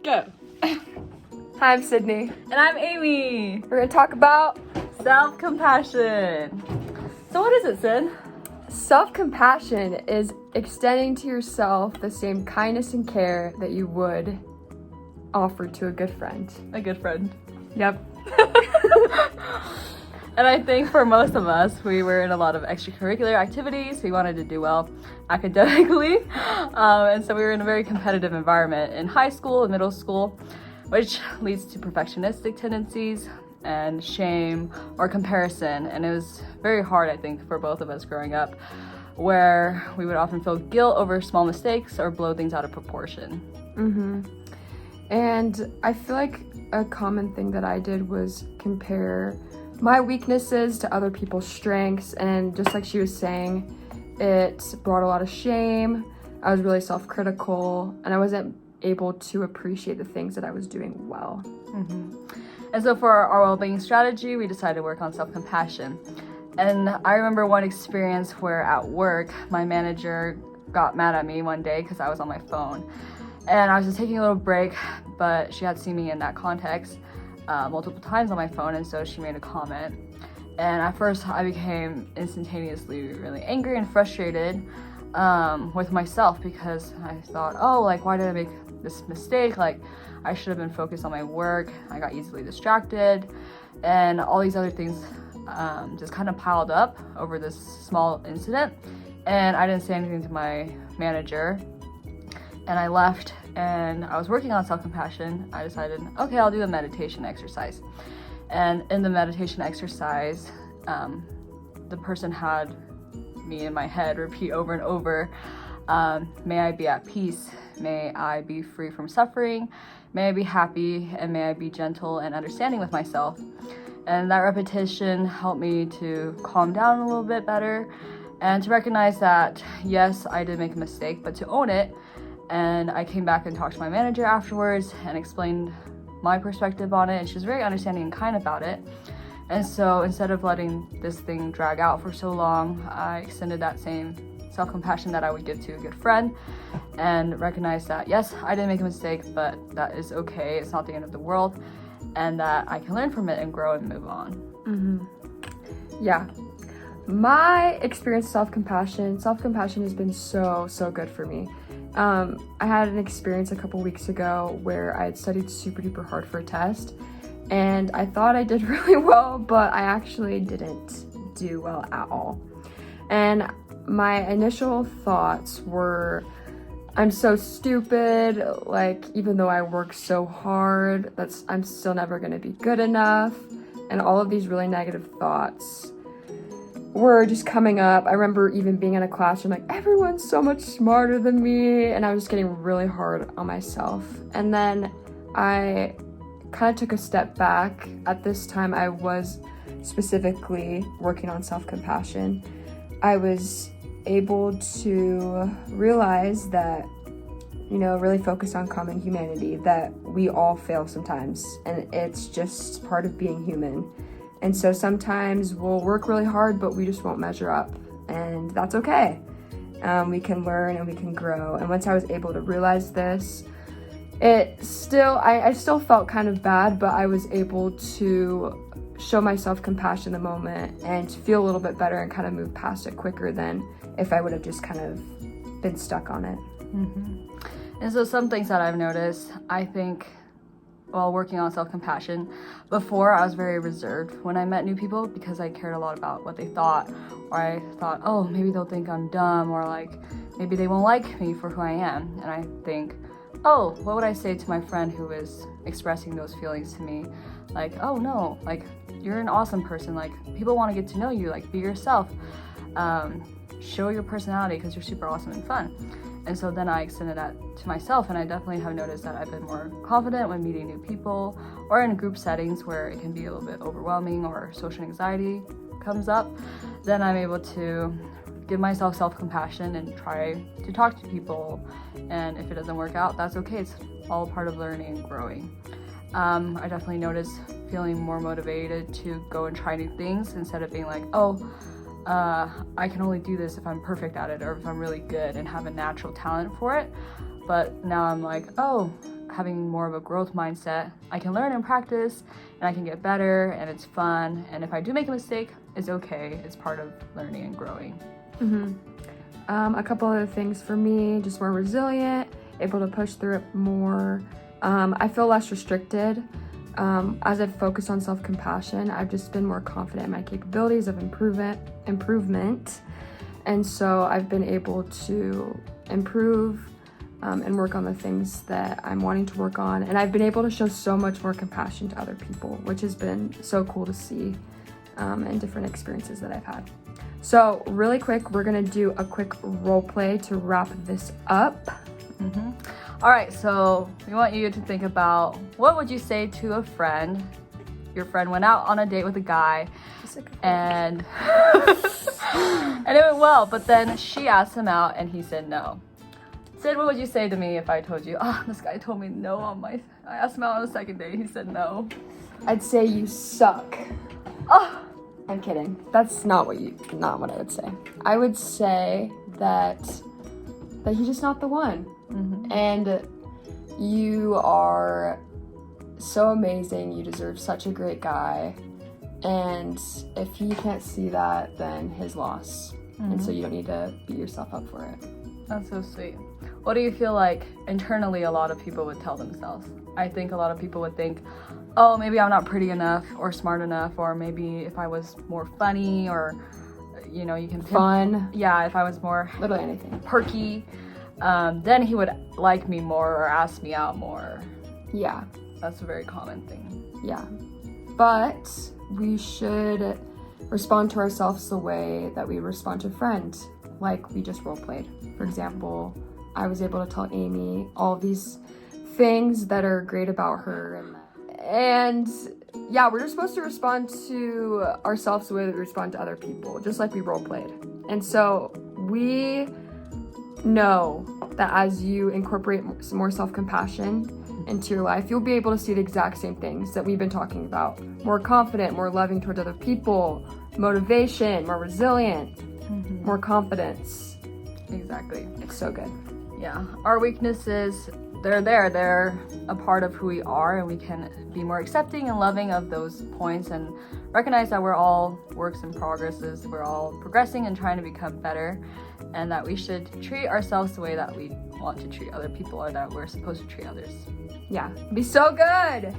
Go. Hi, I'm Sydney. And I'm Amy. We're gonna talk about Self-compassion. So what is it, Sid? self-compassion is extending to yourself the same kindness and care that you would offer to a good friend. A good friend. Yep. And I think for most of us, we were in a lot of extracurricular activities. We wanted to do well academically. And so we were in a very competitive environment in high school and middle school, which leads to perfectionistic tendencies and shame or comparison. And it was very hard, I think, for both of us growing up, where we would often feel guilt over small mistakes or blow things out of proportion. And I feel like a common thing that I did was compare my weaknesses to other people's strengths, and just like she was saying, it brought a lot of shame. I was really self-critical, and I wasn't able to appreciate the things that I was doing well. And so for our well-being strategy, we decided to work on self-compassion. And I remember one experience where at work, my manager got mad at me one day because I was on my phone. And I was just taking a little break, but she had seen me in that context multiple times on my phone, and so she made a comment. And at first I became instantaneously really angry and frustrated with myself, because I thought, oh, like, why did I make this mistake? Like, I should have been focused on my work. I got easily distracted, and all these other things just kind of piled up over this small incident. And I didn't say anything to my manager, and I left. And I was working on self-compassion. I decided, okay, I'll do a meditation exercise. And in the meditation exercise, the person had me in my head repeat over and over, may I be at peace, may I be free from suffering, may I be happy, and may I be gentle and understanding with myself. And that repetition helped me to calm down a little bit better, and to recognize that, yes, I did make a mistake, but to own it. And I came back and talked to my manager afterwards and explained my perspective on it, and she was very understanding and kind about it. And so instead of letting this thing drag out for so long, I extended that same self-compassion that I would give to a good friend, and recognized that, yes, I did make a mistake, but that is okay. It's not the end of the world, and that I can learn from it and grow and move on. Yeah. My experience with self-compassion has been so good for me. I had an experience a couple weeks ago where I had studied super duper hard for a test, and I thought I did really well, but I actually didn't do well at all. And my initial thoughts were, I'm so stupid, like, even though I work so hard, I'm still never gonna be good enough, and all of these really negative thoughts were just coming up. I remember even being in a classroom like, everyone's so much smarter than me, and I was just getting really hard on myself. And then I kind of took a step back. At this time, I was specifically working on self-compassion. I was able to realize that, really focus on common humanity, that we all fail sometimes, and it's just part of being human. And so sometimes we'll work really hard, but we just won't measure up, and that's okay. We can learn and we can grow. And once I was able to realize this, I still felt kind of bad, but I was able to show myself compassion in the moment and feel a little bit better and kind of move past it quicker than if I would have just kind of been stuck on it. And so some things that I've noticed, I think, while working on self-compassion, before I was very reserved when I met new people, because I cared a lot about what they thought, or I thought, oh, maybe they'll think I'm dumb, or like, maybe they won't like me for who I am. And I think, oh, what would I say to my friend who is expressing those feelings to me? Like, oh no, like, you're an awesome person, like, people want to get to know you, like, be yourself, show your personality because you're super awesome and fun. And so then I extended that to myself, and I definitely have noticed that I've been more confident when meeting new people or in group settings where it can be a little bit overwhelming or social anxiety comes up. Then I'm able to give myself self-compassion and try to talk to people. And if it doesn't work out, that's okay. It's all part of learning and growing. I definitely noticed feeling more motivated to go and try new things instead of being like, oh, I can only do this if I'm perfect at it or if I'm really good and have a natural talent for it. But now I'm like, oh, having more of a growth mindset. I can learn and practice, and I can get better, and it's fun. And if I do make a mistake, it's okay. It's part of learning and growing. A couple other things for me, just more resilient, able to push through it more. I feel less restricted. As I've focused on self-compassion, I've just been more confident in my capabilities of improvement. And so I've been able to improve and work on the things that I'm wanting to work on. And I've been able to show so much more compassion to other people, which has been so cool to see in different experiences that I've had. So really quick, we're gonna do a quick role play to wrap this up. All right, so we want you to think about, what would you say to a friend? Your friend went out on a date with a guy, and and it went well, but then she asked him out and he said no. Sid, what would you say to me if I told you, this guy told me no I asked him out on the second date, he said no? I'd say you suck. Oh, I'm kidding. That's not what I would say. I would say that he's just not the one. And you are so amazing. You deserve such a great guy. And if he can't see that, then his loss. And so you don't need to beat yourself up for it. That's so sweet. What do you feel like internally a lot of people would tell themselves? I think a lot of people would think, oh, maybe I'm not pretty enough or smart enough, or maybe if I was more funny, or, you know, you can... Fun. Yeah, if I was more... Literally anything. Perky, then he would like me more or ask me out more. Yeah. That's a very common thing. Yeah. But we should respond to ourselves the way that we respond to friends, like we just role played. For example, I was able to tell Amy all these things that are great about her, and yeah, we're just supposed to respond to ourselves the way that we respond to other people, just like we role played. And so we know that as you incorporate some more self-compassion into your life, you'll be able to see the exact same things that we've been talking about. More confident, more loving towards other people, motivation, more resilient, more confidence. Exactly. It's so good. Yeah, our weaknesses, they're a part of who we are, and we can be more accepting and loving of those points and recognize that we're all works in progresses. We're all progressing and trying to become better, and that we should treat ourselves the way that we want to treat other people, or that we're supposed to treat others. Yeah, be so good.